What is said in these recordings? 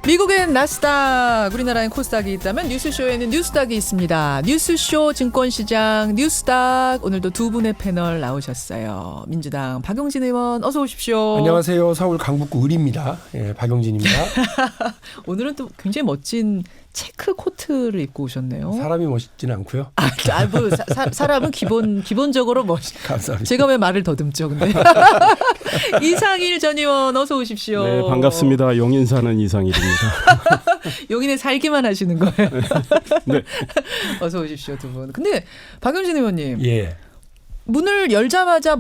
미국엔 나스닥, 우리나라엔 코스닥이 있다면 뉴스쇼에는 뉴스닥이 있습니다. 뉴스쇼 증권시장 뉴스닥, 오늘도 두 분의 패널 나오셨어요. 민주당 박용진 의원 어서 오십시오. 안녕하세요. 서울 강북구 을입니다. 예, 박용진입니다. 오늘은 또 굉장히 멋진 체크 코트를 입고 오셨네요. 사람이 멋있지는 않고요. 뭐 사람은 기본적으로 감사합니다. 제가 왜 말을 더듬죠, 근데. 이상일 전 의원 어서 오십시오. 네, 반갑습니다. 용인 사는 이상일입니다. 용인에 살기만 하시는 거예요. 네. 어서 오십시오, 두 분. 근데 박용진 의원님. 예. 문을 열자마자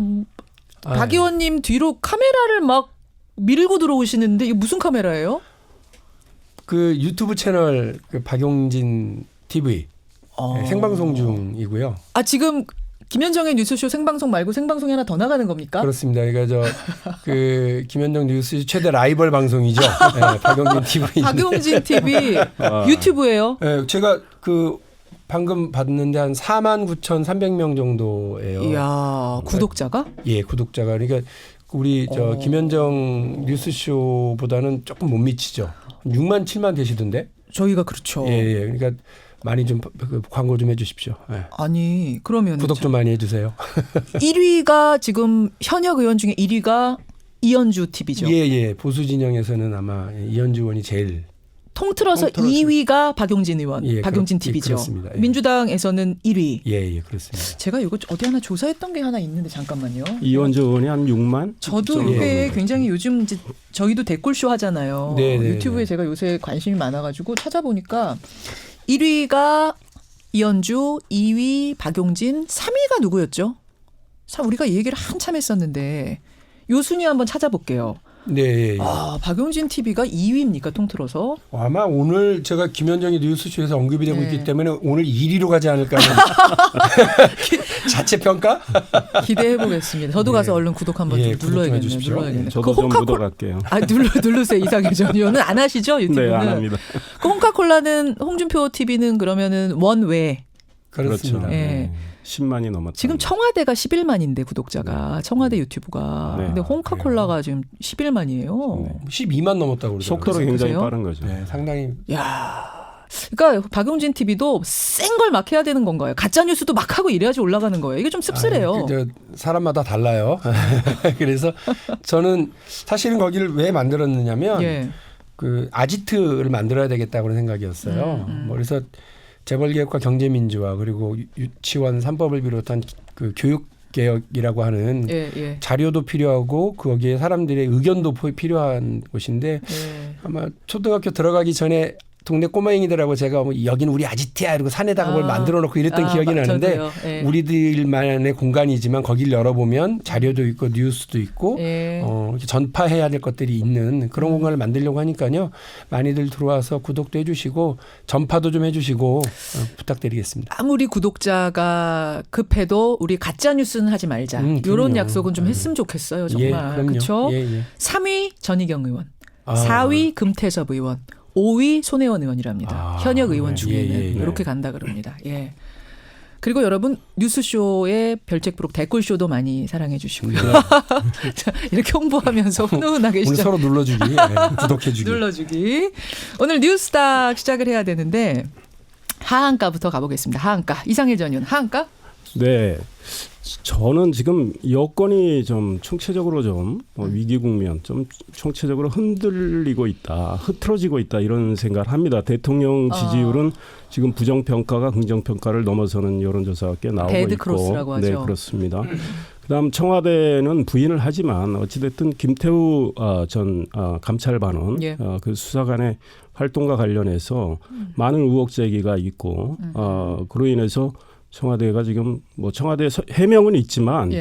박 의원님 뒤로 카메라를 막 밀고 들어오시는데 이게 무슨 카메라예요? 그 유튜브 채널 그 박용진 TV 생방송 중이고요. 아, 지금 김현정의 뉴스쇼 생방송 말고 생방송이 하나 더 나가는 겁니까? 그렇습니다. 그러니까 그 김현정 뉴스 최대 라이벌 방송이죠. 네, 박용진 TV. 박용진 TV 유튜브예요. 네, 제가 그 방금 봤는데 한 49,300명 정도예요. 이야, 구독자가? 예, 구독자가. 그러니까 우리 김현정 뉴스쇼보다는 조금 못 미치죠. 6만 7만 되시던데. 저희가 그렇죠. 예. 그러니까 많이 좀 광고 좀 해주십시오. 예. 아니, 그러면 구독 좀 많이 해주세요. 1위가 지금 현역 의원 중에 1위가 이현주 TV죠. 예. 보수 진영에서는 아마 이현주 의원이 제일 통틀어서 2위가 박용진 의원, 예, 박용진 TV죠. 그렇습니다. 예. 민주당에서는 1위. 예, 그렇습니다. 제가 이거 어디 하나 조사했던 게 하나 있는데 잠깐만요. 이원주 의원이 한 6만? 저도 이게 굉장히 요즘 이제 저희도 댓글쇼 하잖아요. 유튜브에 제가 요새 관심이 많아가지고 찾아보니까 1위가 이현주, 2위 박용진, 3위가 누구였죠? 우리가 이 얘기를 한참 했었는데 요 순위 한번 찾아볼게요. 네. 예. 아, 박용진 TV가 2위입니까 통틀어서? 아마 오늘 제가 김현정의 뉴스쇼에서 언급이 되고 있기 때문에 오늘 1위로 가지 않을까 하는 자체 평가? 기대해 보겠습니다. 저도 가서 얼른 구독 한번 눌러야겠네요. 눌러야겠네요. 저도 좀 묻어갈게요. 아, 누르세요. 이상일 전 의원은 안 하시죠? 유튜브는? 네, 안 합니다. 그 홍카콜라는 홍준표 TV는 그러면은 원외. 그렇습니다. 네. 10만이 넘었다. 지금 청와대가 11만인데 구독자가 청와대 유튜브가. 네. 근데 홍카콜라가 지금 11만이에요. 네. 12만 넘었다고 그러더라고요. 속도로 굉장히 그러세요? 빠른 거죠. 네, 상당히. 야, 그러니까 박용진 TV도 센 걸 막 해야 되는 건가요? 가짜 뉴스도 막 하고 이래야지 올라가는 거예요. 이게 좀 씁쓸해요. 사람마다 달라요. 그래서 저는 사실은 거기를 왜 만들었느냐면 그 아지트를 만들어야 되겠다고 하는 생각이었어요. 그래서 재벌개혁과 경제민주화 그리고 유치원 3법을 비롯한 그 교육개혁이라고 하는 자료도 필요하고 거기에 사람들의 의견도 필요한 곳인데 아마 초등학교 들어가기 전에 동네 꼬마잉이들하고 제가 뭐 여기는 우리 아지트야 이러고 산에다가 뭘 만들어 놓고 이랬던 기억이 나는데 우리들만의 공간이지만 거기를 열어보면 자료도 있고 뉴스도 있고 이렇게 전파해야 될 것들이 있는 그런 공간을 만들려고 하니까요. 많이들 들어와서 구독도 해주시고 전파도 좀 해주시고 부탁드리겠습니다. 아무리 구독자가 급해도 우리 가짜 뉴스는 하지 말자. 이런 약속은 좀 했으면 좋겠어요. 정말. 그렇죠? 3위 전희경 의원, 4위 금태섭 의원, 5위 손혜원 의원이랍니다. 현역 의원 중에는 이렇게 간다 그럽니다. 예. 그리고 여러분 뉴스쇼의 별책부록 댓글쇼도 많이 사랑해 주시고요. 이렇게 홍보하면서 훈훈하게 오늘 서로 눌러주기, 구독해주기. 눌러주기. 오늘 뉴스닥 시작을 해야 되는데 하한가부터 가보겠습니다. 하한가. 이상일 전 의원 하한가? 네. 저는 지금 여건이 좀 총체적으로 좀 위기 국면, 좀 총체적으로 흔들리고 있다, 흐트러지고 있다 이런 생각을 합니다. 대통령 지지율은 지금 부정평가가 긍정평가를 넘어서는 여론조사가 꽤 나오고 있고. 데드크로스라고 하죠. 네, 그렇습니다. 그다음 청와대는 부인을 하지만 어찌됐든 김태우 전 감찰반원 그 수사관의 활동과 관련해서 많은 의혹 제기가 있고 그로 인해서 청와대가 지금 뭐 청와대 해명은 있지만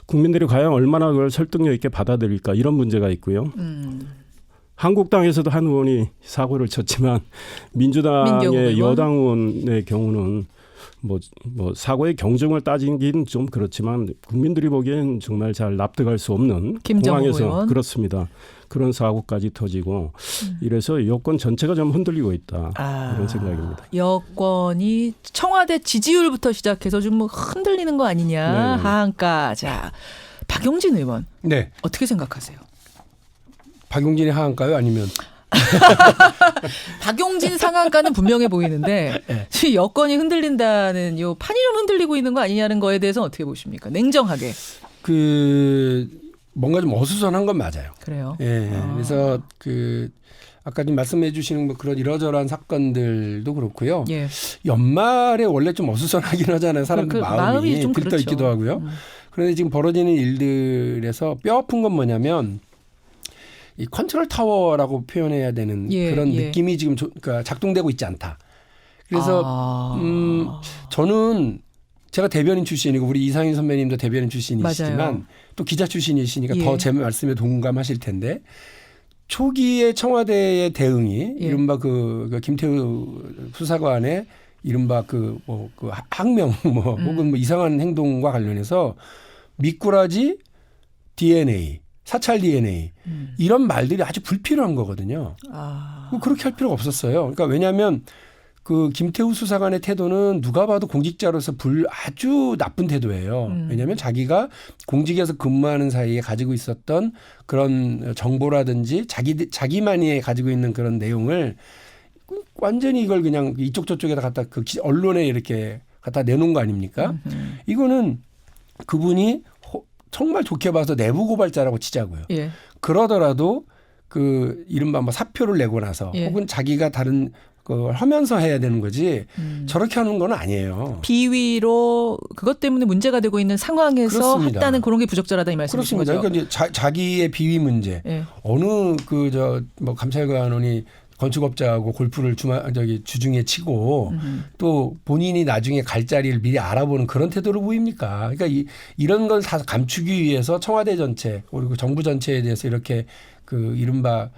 국민들이 과연 얼마나 그걸 설득력 있게 받아들일까 이런 문제가 있고요. 한국당에서도 한 의원이 사고를 쳤지만 민주당의 여당 의원의 경우는 뭐 사고의 경중을 따지긴 좀 그렇지만 국민들이 보기엔 정말 잘 납득할 수 없는 공항에서 의원. 그렇습니다. 그런 사고까지 터지고 이래서 여권 전체가 좀 흔들리고 있다. 이런 생각입니다. 여권이 청와대 지지율부터 시작해서 좀 뭐 흔들리는 거 아니냐. 네. 하한가. 자, 박용진 의원. 네. 어떻게 생각하세요? 박용진의 하한가요? 아니면 박용진 상한가는 분명해 보이는데 네. 여권이 흔들린다는 요 판이 좀 흔들리고 있는 거 아니냐는 거에 대해서 어떻게 보십니까? 냉정하게. 뭔가 좀 어수선한 건 맞아요. 그래요. 예. 그래서 아까 좀 말씀해 주시는 뭐 그런 이러저러한 사건들도 그렇고요. 예. 연말에 원래 좀 어수선하긴 하잖아요. 사람들 마음이 좀 들떠 있기도 하고요. 그런데 지금 벌어지는 일들에서 뼈 아픈 건 뭐냐면 이 컨트롤 타워라고 표현해야 되는 그런 느낌이 지금 그러니까 작동되고 있지 않다. 그래서 저는 제가 대변인 출신이고 우리 이상윤 선배님도 대변인 출신이시지만 맞아요. 또 기자 출신이시니까 더 제 말씀에 동감하실 텐데 초기에 청와대의 대응이 이른바 그 김태우 수사관의 이른바 항명 혹은 뭐 이상한 행동과 관련해서 미꾸라지 DNA, 사찰 DNA 이런 말들이 아주 불필요한 거거든요. 그렇게 할 필요가 없었어요. 그러니까 왜냐하면 김태우 수사관의 태도는 누가 봐도 공직자로서 아주 나쁜 태도예요. 왜냐하면 자기가 공직에서 근무하는 사이에 가지고 있었던 그런 정보라든지 자기만이 가지고 있는 그런 내용을 완전히 이걸 그냥 이쪽 저쪽에다 갖다 언론에 이렇게 갖다 내놓은 거 아닙니까? 이거는 그분이 정말 좋게 봐서 내부 고발자라고 치자고요. 예. 그러더라도 이른바 뭐 사표를 내고 나서 혹은 자기가 다른 그걸 하면서 해야 되는 거지 저렇게 하는 건 아니에요. 비위로 그것 때문에 문제가 되고 있는 상황에서 그렇습니다. 했다는 그런 게 부적절하다 이 말씀이신 거죠? 그렇습니다. 그러니까 자기의 비위 문제 어느 감찰관원이 건축업자하고 골프를 주중에 치고 또 본인이 나중에 갈 자리를 미리 알아보는 그런 태도를 보입니까? 그러니까 이런 걸 다 감추기 위해서 청와대 전체 그리고 정부 전체에 대해서 이렇게 이른바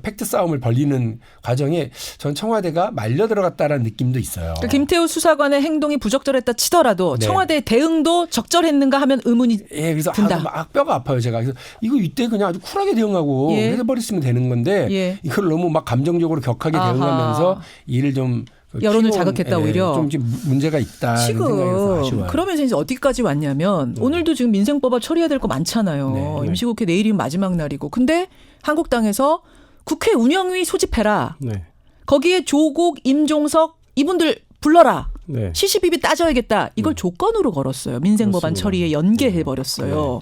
팩트 싸움을 벌리는 과정에 전 청와대가 말려 들어갔다라는 느낌도 있어요. 그러니까 김태우 수사관의 행동이 부적절했다 치더라도 청와대의 대응도 적절했는가 하면 의문이 그래서 든다. 막 뼈가 아파요 제가. 그래서 이때 그냥 아주 쿨하게 대응하고 해버렸으면 되는 건데 이걸 너무 막 감정적으로 격하게 대응하면서 일을 좀 여론을 자극했다 오히려. 좀 문제가 있다. 지금 아쉬워요. 그러면서 이제 어디까지 왔냐면 오늘도 지금 민생법안 처리해야 될 거 많잖아요. 임시국회 내일이면 마지막 날이고. 근데 한국당에서 국회 운영위 소집해라. 거기에 조국, 임종석 이분들 불러라. 시시비비 따져야겠다. 이걸 조건으로 걸었어요. 민생법안 처리에 연계해버렸어요.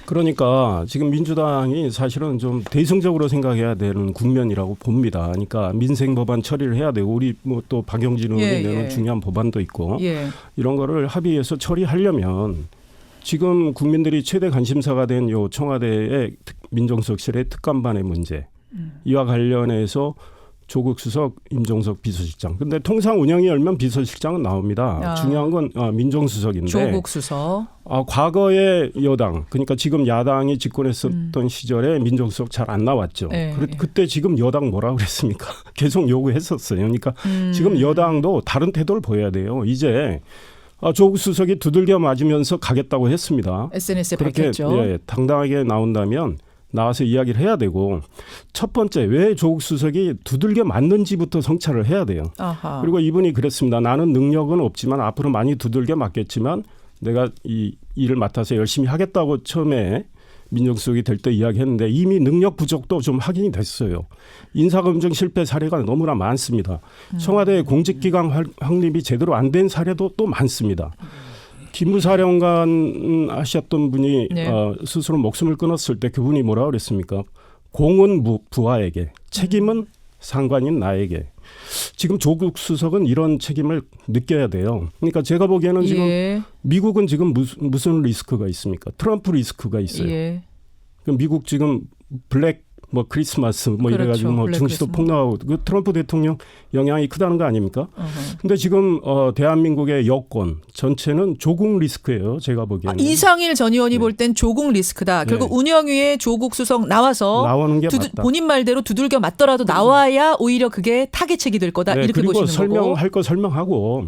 그러니까 지금 민주당이 사실은 좀 대승적으로 생각해야 되는 국면이라고 봅니다. 그러니까 민생법안 처리를 해야 되고 우리 뭐 또 박영진 의원이 내는 중요한 법안도 있고 이런 거를 합의해서 처리하려면 지금 국민들이 최대 관심사가 된 요 청와대의 민정수석실의 특감반의 문제 이와 관련해서 조국 수석, 임종석 비서실장. 근데 통상 운영이 열면 비서실장은 나옵니다. 중요한 건 민정수석인데. 조국 수석. 과거의 여당, 그러니까 지금 야당이 집권했었던 시절에 민정수석 잘 안 나왔죠. 그때 지금 여당 뭐라고 그랬습니까? 계속 요구했었어요. 그러니까 지금 여당도 다른 태도를 보여야 돼요. 이제 조국 수석이 두들겨 맞으면서 가겠다고 했습니다. SNS에 그렇게 밝혔죠. 당당하게 나온다면 나와서 이야기를 해야 되고 첫 번째 왜 조국 수석이 두들겨 맞는지부터 성찰을 해야 돼요. 그리고 이분이 그랬습니다. 나는 능력은 없지만 앞으로 많이 두들겨 맞겠지만 내가 이 일을 맡아서 열심히 하겠다고 처음에 민정수석이 될 때 이야기했는데 이미 능력 부족도 좀 확인이 됐어요. 인사검증 실패 사례가 너무나 많습니다. 청와대 공직기강 확립이 제대로 안 된 사례도 또 많습니다. 기무사령관 하셨던 분이 스스로 목숨을 끊었을 때 그분이 뭐라고 그랬습니까? 공은 부하에게, 책임은 상관인 나에게. 지금 조국 수석은 이런 책임을 느껴야 돼요. 그러니까 제가 보기에는 지금 미국은 지금 무슨 리스크가 있습니까? 트럼프 리스크가 있어요. 그럼 미국 지금 블랙 크리스마스 이래가지고 증시도 폭락하고 트럼프 대통령 영향이 크다는 거 아닙니까? 근데 지금 대한민국의 여권 전체는 조국 리스크예요. 제가 보기에는. 이상일 전 의원이 볼 땐 조국 리스크다. 그리고 운영위에 조국 수석 나오는 게 맞다. 본인 말대로 두들겨 맞더라도 나와야 오히려 그게 타겟책이 될 거다. 이렇게 그리고 보시는 설명할 거 설명하고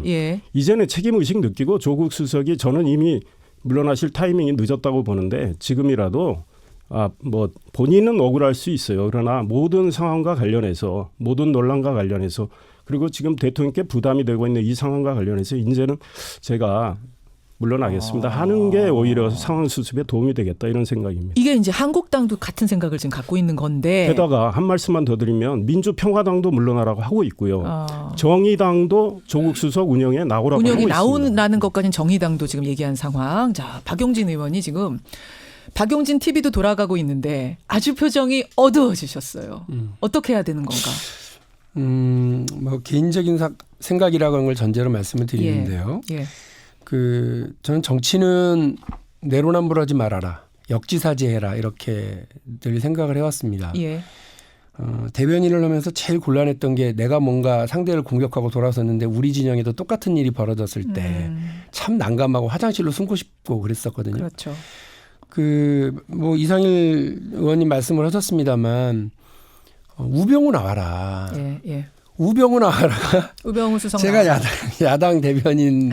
이제는 책임의식 느끼고 조국 수석이 저는 이미 물러나실 타이밍이 늦었다고 보는데 지금이라도 본인은 억울할 수 있어요. 그러나 모든 상황과 관련해서 모든 논란과 관련해서 그리고 지금 대통령께 부담이 되고 있는 이 상황과 관련해서 이제는 제가 물러나겠습니다 하는 게 오히려 상황 수습에 도움이 되겠다 이런 생각입니다. 이게 이제 한국당도 같은 생각을 지금 갖고 있는 건데 게다가 한 말씀만 더 드리면 민주평화당도 물러나라고 하고 있고요. 정의당도 조국 수석 운영에 나오라고 하고 있습니다. 운영이 나오는 것까지는 정의당도 지금 얘기한 상황. 자, 박용진 의원이 지금 박용진 TV도 돌아가고 있는데 아주 표정이 어두워지셨어요. 어떻게 해야 되는 건가? 뭐 개인적인 생각이라고 하는 걸 전제로 말씀을 드리는데요. 예. 저는 정치는 내로남불하지 말아라. 역지사지해라. 이렇게 늘 생각을 해왔습니다. 예. 대변인을 하면서 제일 곤란했던 게 내가 뭔가 상대를 공격하고 돌아섰는데 우리 진영에도 똑같은 일이 벌어졌을 때 참 난감하고 화장실로 숨고 싶고 그랬었거든요. 그렇죠. 뭐 이상일 의원님 말씀을 하셨습니다만 우병우 나와라. 예. 우병우 나와라. 우병우 수석. 제가 야당 대변인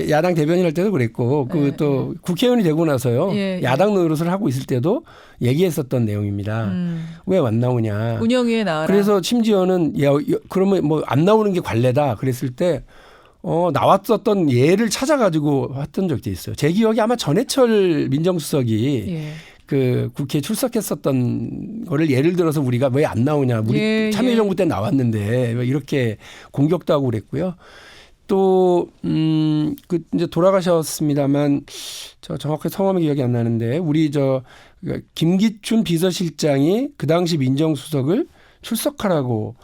야당 대변인 할 때도 그랬고 또 국회의원이 되고 나서요. 야당 노릇을 하고 있을 때도 얘기했었던 내용입니다. 왜 안 나오냐. 운영위에 나와라. 그래서 심지어는 그러면 뭐 안 나오는 게 관례다 그랬을 때 나왔었던 예를 찾아가지고 했던 적도 있어요. 제 기억에 아마 전해철 민정수석이 국회에 출석했었던 거를 예를 들어서 우리가 왜 안 나오냐. 우리 참여정부 때 나왔는데 왜 이렇게 공격도 하고 그랬고요. 또 이제 돌아가셨습니다만 저 정확하게 성함이 기억이 안 나는데 우리 김기춘 비서실장이 그 당시 민정수석을 출석하라고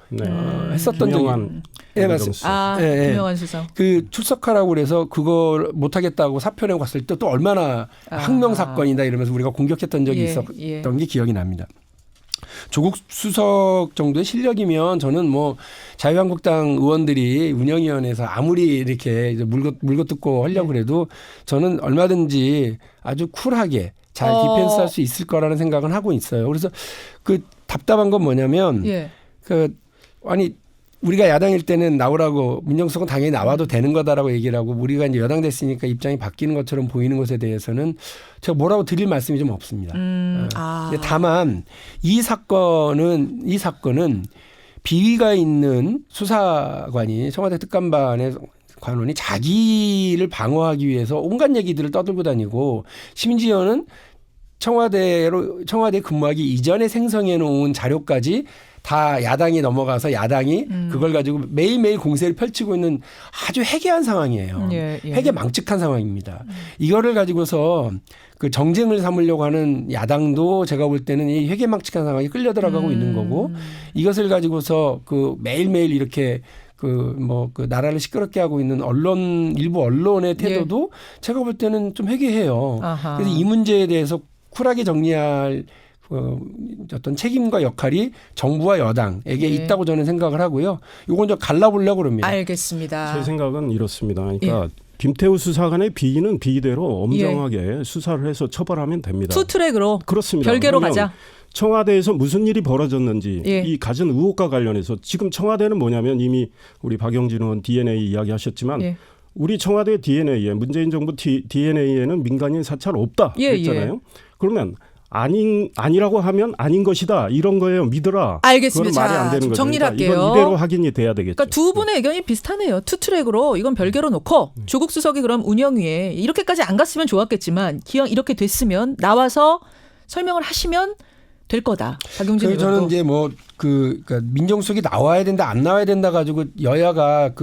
했었던 적이 네, 맞습니다. 김영환 수석. 출석하라고 그래서 그걸 못하겠다고 사표 내고 갔을 때 또 얼마나 항명 사건이다 이러면서 우리가 공격했던 적이 있었던 게 기억이 납니다. 조국 수석 정도의 실력이면 저는 뭐 자유한국당 의원들이 운영위원회에서 아무리 이렇게 물고 뜯고 하려고 해도 저는 얼마든지 아주 쿨하게 잘 디펜스할 수 있을 거라는 생각은 하고 있어요. 그래서 답답한 건 뭐냐면 아니 우리가 야당일 때는 나오라고 민정수석은 당연히 나와도 되는 거다라고 얘기를 하고 우리가 이제 여당 됐으니까 입장이 바뀌는 것처럼 보이는 것에 대해서는 제가 뭐라고 드릴 말씀이 좀 없습니다. 다만 이 사건은 비위가 있는 수사관이 청와대 특감반의 관원이 자기를 방어하기 위해서 온갖 얘기들을 떠들고 다니고 심지어는 청와대에 근무하기 이전에 생성해 놓은 자료까지 다 야당이 넘어가서 야당이 그걸 가지고 매일매일 공세를 펼치고 있는 아주 해괴한 상황이에요. 해괴망측한 상황입니다. 이거를 가지고서 정쟁을 삼으려고 하는 야당도 제가 볼 때는 이 해괴망측한 상황에 끌려 들어가고 있는 거고 이것을 가지고서 매일매일 이렇게 나라를 시끄럽게 하고 있는 일부 언론의 태도도 제가 볼 때는 좀 해괴해요. 그래서 이 문제에 대해서 쿨하게 정리할 어떤 책임과 역할이 정부와 여당에게 있다고 저는 생각을 하고요. 이건 좀 갈라보려고 합니다. 알겠습니다. 제 생각은 이렇습니다. 그러니까 김태우 수사관의 비위는 비위대로 엄정하게 수사를 해서 처벌하면 됩니다. 투트랙으로. 그렇습니다. 별개로 가자. 청와대에서 무슨 일이 벌어졌는지 이 가진 의혹과 관련해서 지금 청와대는 뭐냐면 이미 우리 박용진 의원 DNA 이야기하셨지만 우리 청와대 DNA에 문재인 정부 DNA에는 민간인 사찰 없다 그랬잖아요. 그러면 아니라고 하면 아닌 것이다 이런 거예요. 믿어라. 알겠습니다. 그건 말이 안 되는 거죠. 정리를 할게요. 이건 이대로 확인이 돼야 되겠죠. 그러니까 두 분의 의견이 비슷하네요. 투트랙으로 이건 별개로 놓고 조국 수석이 그럼 운영위에 이렇게까지 안 갔으면 좋았겠지만 기왕 이렇게 됐으면 나와서 설명을 하시면 될 거다. 박용진 의원도. 저는 이제 그러니까 민정수석이 나와야 된다 안 나와야 된다 가지고 여야가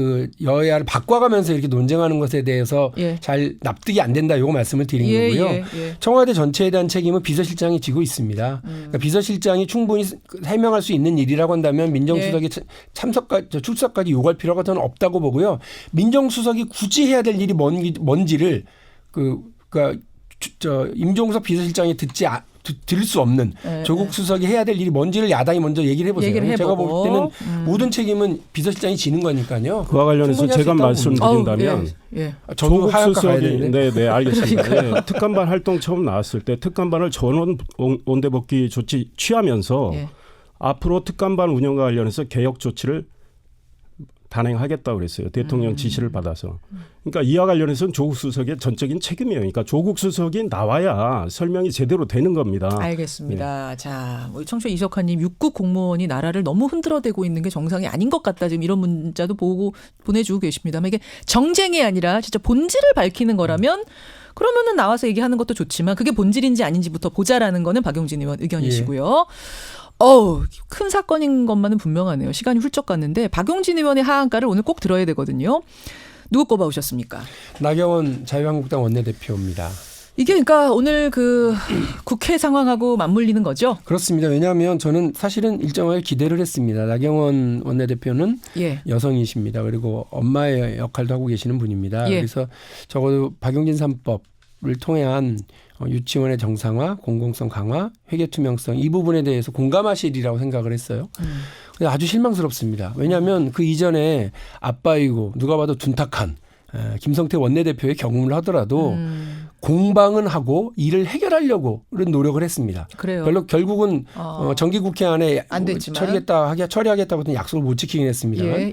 여야를 바꿔가면서 이렇게 논쟁하는 것에 대해서 잘 납득이 안 된다 이거 말씀을 드린 거고요. 청와대 전체에 대한 책임은 비서실장이 지고 있습니다. 그러니까 비서실장이 충분히 해명할 수 있는 일이라고 한다면 민정수석이 출석까지 요구할 필요가 저는 없다고 보고요. 민정수석이 굳이 해야 될 일이 뭔지를 임종석 비서실장이 들을 수 없는 조국 수석이 해야 될 일이 뭔지를 야당이 먼저 얘기를 해보세요. 제가 볼 때는 모든 책임은 비서실장이 지는 거니까요. 그와 관련해서 제가 말씀드린다면 조국 수석이 네 알겠습니다. 특감반 활동 처음 나왔을 때 특감반을 전원 온대복귀 조치 취하면서 앞으로 특감반 운영과 관련해서 개혁 조치를 단행하겠다고 그랬어요. 대통령 지시를 받아서. 그러니까 이와 관련해서는 조국 수석의 전적인 책임이에요. 그러니까 조국 수석이 나와야 설명이 제대로 되는 겁니다. 알겠습니다. 네. 자, 우리 청취자 이석환님 6급 공무원이 나라를 너무 흔들어대고 있는 게 정상이 아닌 것 같다. 지금 이런 문자도 보내주고 계십니다만 이게 정쟁이 아니라 진짜 본질을 밝히는 거라면 그러면은 나와서 얘기하는 것도 좋지만 그게 본질인지 아닌지부터 보자라는 거는 박용진 의원 의견이시고요. 큰 사건인 것만은 분명하네요. 시간이 훌쩍 갔는데 박용진 의원의 하한가를 오늘 꼭 들어야 되거든요. 누구 꼽아오셨습니까? 나경원 자유한국당 원내대표입니다. 이게 그러니까 오늘 그 국회 상황하고 맞물리는 거죠? 그렇습니다. 왜냐하면 저는 사실은 일정하게 기대를 했습니다. 나경원 원내대표는 여성이십니다. 그리고 엄마의 역할도 하고 계시는 분입니다. 그래서 적어도 박용진 3법을 통한 유치원의 정상화, 공공성 강화, 회계 투명성 이 부분에 대해서 공감하시리라고 생각을 했어요. 근데 아주 실망스럽습니다. 왜냐하면 그 이전에 아빠이고 누가 봐도 둔탁한 김성태 원내대표의 경험을 하더라도 공방은 하고 일을 해결하려고 그런 노력을 했습니다. 그래요. 결국은 정기국회 안에 안 됐지만. 처리하겠다고 약속을 못 지키긴 했습니다만.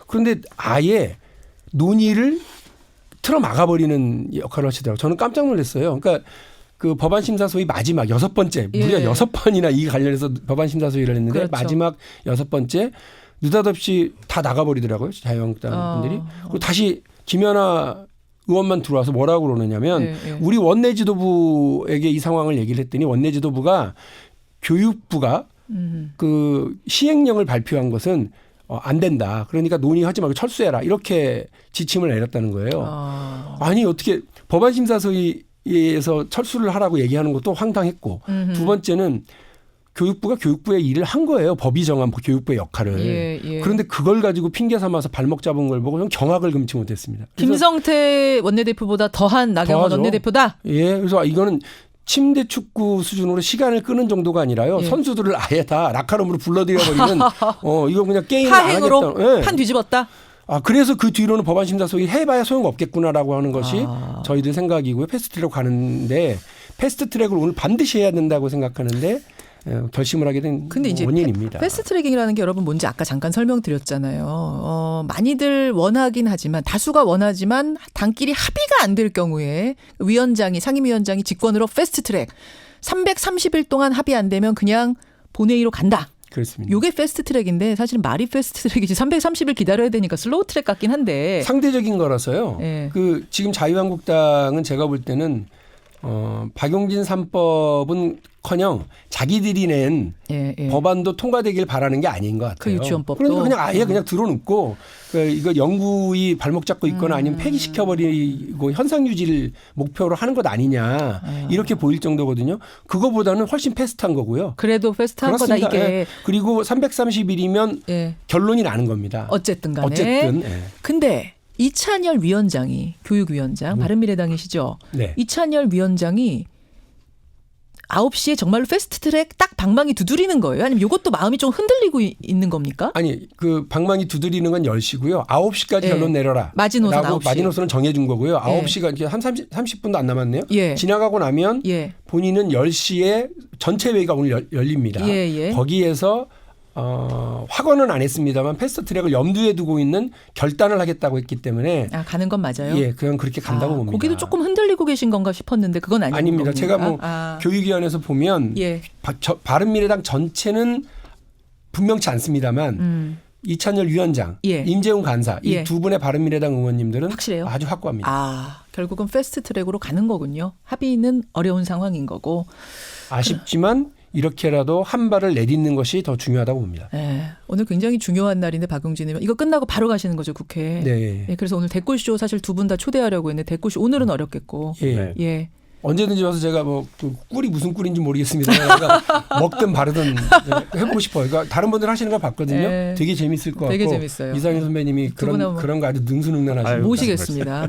그런데 아예 논의를 틀어 막아버리는 역할을 하시더라고요. 저는 깜짝 놀랐어요. 그러니까 그 법안 심사 소위 마지막 6번째 무려 6번이나 이 관련해서 법안 심사 소위를 했는데 그렇죠. 마지막 6번째 느닷없이 다 나가버리더라고요. 자유한국당 분들이. 그리고 다시 김연아 의원만 들어와서 뭐라고 그러느냐면 우리 원내 지도부에게 이 상황을 얘기를 했더니 원내 지도부가 교육부가 그 시행령을 발표한 것은 안 된다. 그러니까 논의하지 말고 철수해라. 이렇게 지침을 내렸다는 거예요. 아니 어떻게 법안 심사 소위에서 철수를 하라고 얘기하는 것도 황당했고 두 번째는 교육부가 교육부의 일을 한 거예요. 법이 정한 교육부의 역할을. 그런데 그걸 가지고 핑계 삼아서 발목 잡은 걸 보고 좀 경악을 금치 못했습니다. 김성태 원내대표보다 더한 나경원 원내대표다? 그래서 이거는 침대 축구 수준으로 시간을 끄는 정도가 아니라요. 선수들을 아예 다 라카룸으로 불러들여버리는 이거 그냥 게임 안 하겠다. 판 뒤집었다? 그래서 그 뒤로는 법안 심사 소위 해봐야 소용없겠구나라고 하는 것이 저희들 생각이고요. 패스트트랙으로 가는데 패스트트랙을 오늘 반드시 해야 된다고 생각하는데 결심을 하게 된 근데 이제 원인입니다. 패스트트랙이라는 게 여러분 뭔지 아까 잠깐 설명드렸잖아요. 많이들 원하긴 하지만 다수가 원하지만 당끼리 합의가 안 될 경우에 상임위원장이 직권으로 패스트트랙 330일 동안 합의 안 되면 그냥 본회의로 간다. 그렇습니다. 이게 패스트트랙인데 사실 말이 패스트트랙이지 330일 기다려야 되니까 슬로우트랙 같긴 한데 상대적인 거라서요. 그 지금 자유한국당은 제가 볼 때는 박용진 3법은커녕 자기들이 낸 법안도 통과되길 바라는 게 아닌 것 같아요. 그 유치원법도. 그러니까 그냥 아예 그냥 들어놓고 이거 영구히 발목 잡고 있거나 아니면 폐기시켜버리고 현상 유지를 목표로 하는 것 아니냐 이렇게 보일 정도거든요. 그거보다는 훨씬 패스트한 거고요. 그래도 패스트한 거다 이게. 그리고 330일이면 결론이 나는 겁니다. 어쨌든 간에. 근데 이찬열 위원장이 교육위원장 바른미래당이시죠. 이찬열 위원장이 9시에 정말로 패스트트랙 딱 방망이 두드리는 거예요? 아니면 이것도 마음이 좀 흔들리고 있는 겁니까? 아니 그 방망이 두드리는 건 10시고요. 9시까지 결론 내려라. 마지노선 9시. 마지노선은 정해준 거고요. 9시가 이제 한 30분도 안 남았네요. 지나가고 나면 본인은 10시에 전체 회의가 오늘 열립니다. 거기에서 확언은 안 했습니다만 패스트트랙을 염두에 두고 있는 결단을 하겠다고 했기 때문에 가는 건 맞아요? 그냥 그렇게 간다고 봅니다. 거기도 조금 흔들리고 계신 건가 싶었는데 그건 아닙니다. 제가 교육위원회에서 보면 바른미래당 전체는 분명치 않습니다만 이찬열 위원장, 임재훈 간사 이 두 분의 바른미래당 의원님들은 확실해요? 아주 확고합니다. 결국은 패스트트랙으로 가는 거군요. 합의는 어려운 상황인 거고. 아쉽지만 이렇게라도 한 발을 내딛는 것이 더 중요하다고 봅니다. 오늘 굉장히 중요한 날인데 박용진 의원 이거 끝나고 바로 가시는 거죠 국회. 그래서 오늘 댓글쇼 사실 두 분 다 초대하려고 했는데 댓글쇼 오늘은 어렵겠고. 언제든지 와서 제가 그 꿀이 무슨 꿀인지 모르겠습니다. 먹든 바르든 해보고 싶어요. 그러니까 다른 분들 하시는 거 봤거든요. 되게 재밌을 것 같고. 되게 재밌어요. 이상현 선배님이 그런 거 아주 능수능란하시고. 모시겠습니다.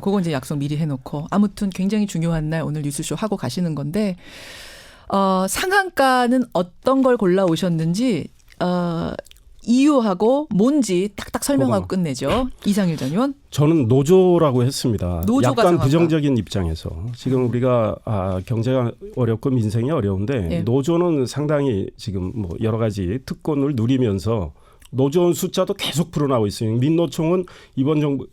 그건 이제 약속 미리 해놓고. 아무튼 굉장히 중요한 날 오늘 뉴스쇼 하고 가시는 건데 상한가는 어떤 걸 골라오셨는지 이유하고 뭔지 딱딱 설명하고 끝내죠. 이상일 전 의원. 저는 노조라고 했습니다. 노조가 약간 상한가. 부정적인 입장에서 지금 우리가 경제가 어렵고 민생이 어려운데 노조는 상당히 지금 뭐 여러 가지 특권을 누리면서 노조원 숫자도 계속 불어나고 있어요. 민노총은 이번 정부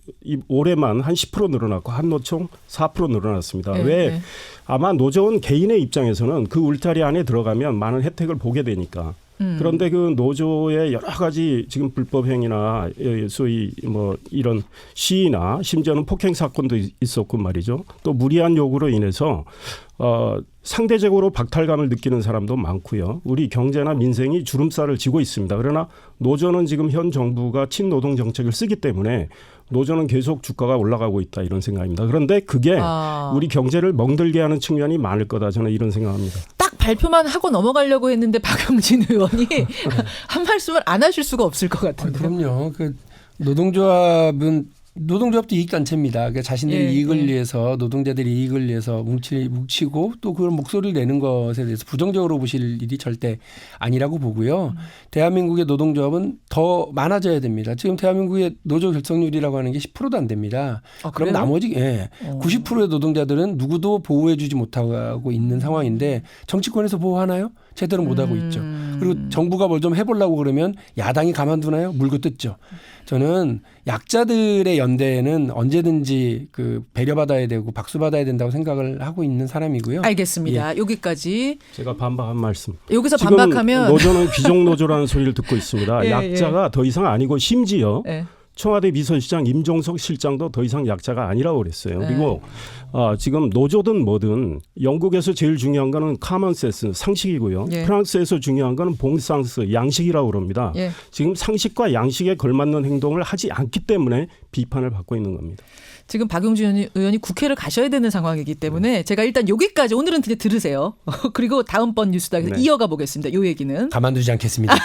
올해만 한 10% 늘어났고 한노총 4% 늘어났습니다. 왜? 아마 노조원 개인의 입장에서는 그 울타리 안에 들어가면 많은 혜택을 보게 되니까. 그런데 그 노조의 여러 가지 지금 불법 행위나 소위 뭐 이런 시위나 심지어는 폭행 사건도 있었고 말이죠. 또 무리한 요구로 인해서 상대적으로 박탈감을 느끼는 사람도 많고요. 우리 경제나 민생이 주름살을 지고 있습니다. 그러나 노조는 지금 현 정부가 친노동 정책을 쓰기 때문에 노조는 계속 주가가 올라가고 있다 이런 생각입니다. 그런데 그게 우리 경제를 멍들게 하는 측면이 많을 거다 저는 이런 생각합니다. 딱 발표만 하고 넘어가려고 했는데 박용진 의원이 한 말씀을 안 하실 수가 없을 것 같은데. 그럼요. 그 노동조합도 이익단체입니다. 그러니까 자신들의 이익을 위해서 노동자들의 이익을 위해서 뭉치고 또 그런 목소리를 내는 것에 대해서 부정적으로 보실 일이 절대 아니라고 보고요. 대한민국의 노동조합은 더 많아져야 됩니다. 지금 대한민국의 노조 결성률이라고 하는 게 10%도 안 됩니다. 그럼 나머지 90%의 노동자들은 누구도 보호해 주지 못하고 있는 상황인데 정치권에서 보호하나요? 제대로 못하고 있죠. 그리고 정부가 뭘 좀 해보려고 그러면 야당이 가만두나요? 물고 뜯죠. 저는 약자들의 연대에는 언제든지 그 배려받아야 되고 박수받아야 된다고 생각을 하고 있는 사람이고요. 알겠습니다. 여기까지. 제가 반박한 말씀. 여기서 지금 반박하면. 노조는 귀족노조라는 소리를 듣고 있습니다. 약자가 더 이상 아니고 심지어 청와대 비서실장 임종석 실장도 더 이상 약자가 아니라고 그랬어요. 그리고 지금 노조든 뭐든 영국에서 제일 중요한 거는 카먼센스 상식이고요. 프랑스에서 중요한 거는 봉상스 양식이라고 그럽니다. 지금 상식과 양식에 걸맞는 행동을 하지 않기 때문에 비판을 받고 있는 겁니다. 지금 박용진 의원이 국회를 가셔야 되는 상황이기 때문에 제가 일단 여기까지 오늘은 들으세요. 그리고 다음번 뉴스닥에서 이어가 보겠습니다. 이 얘기는. 가만두지 않겠습니다.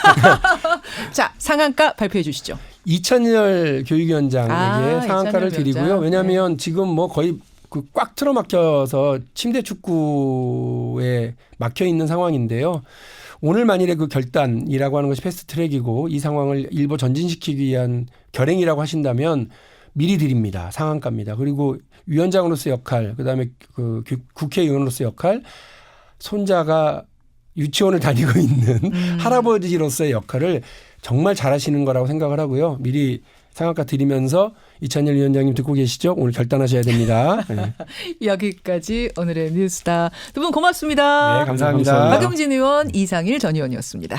자, 상한가 발표해 주시죠. 이찬열 교육위원장에게 상한가를 드리고요. 왜냐하면 지금 뭐 거의 꽉 틀어막혀서 침대 축구에 막혀 있는 상황인데요. 오늘 만일에 그 결단이라고 하는 것이 패스트트랙이고 이 상황을 일부 전진시키기 위한 결행이라고 하신다면 미리 드립니다. 상한가입니다. 그리고 위원장으로서의 역할, 그다음에 그 국회의원으로서의 역할, 손자가 유치원을 다니고 있는 할아버지로서의 역할을 정말 잘하시는 거라고 생각을 하고요. 미리 상한가 드리면서 이찬열 위원장님 듣고 계시죠? 오늘 결단하셔야 됩니다. 여기까지 오늘의 뉴스다. 두 분 고맙습니다. 네, 감사합니다. 박용진 의원, 이상일 전 의원이었습니다.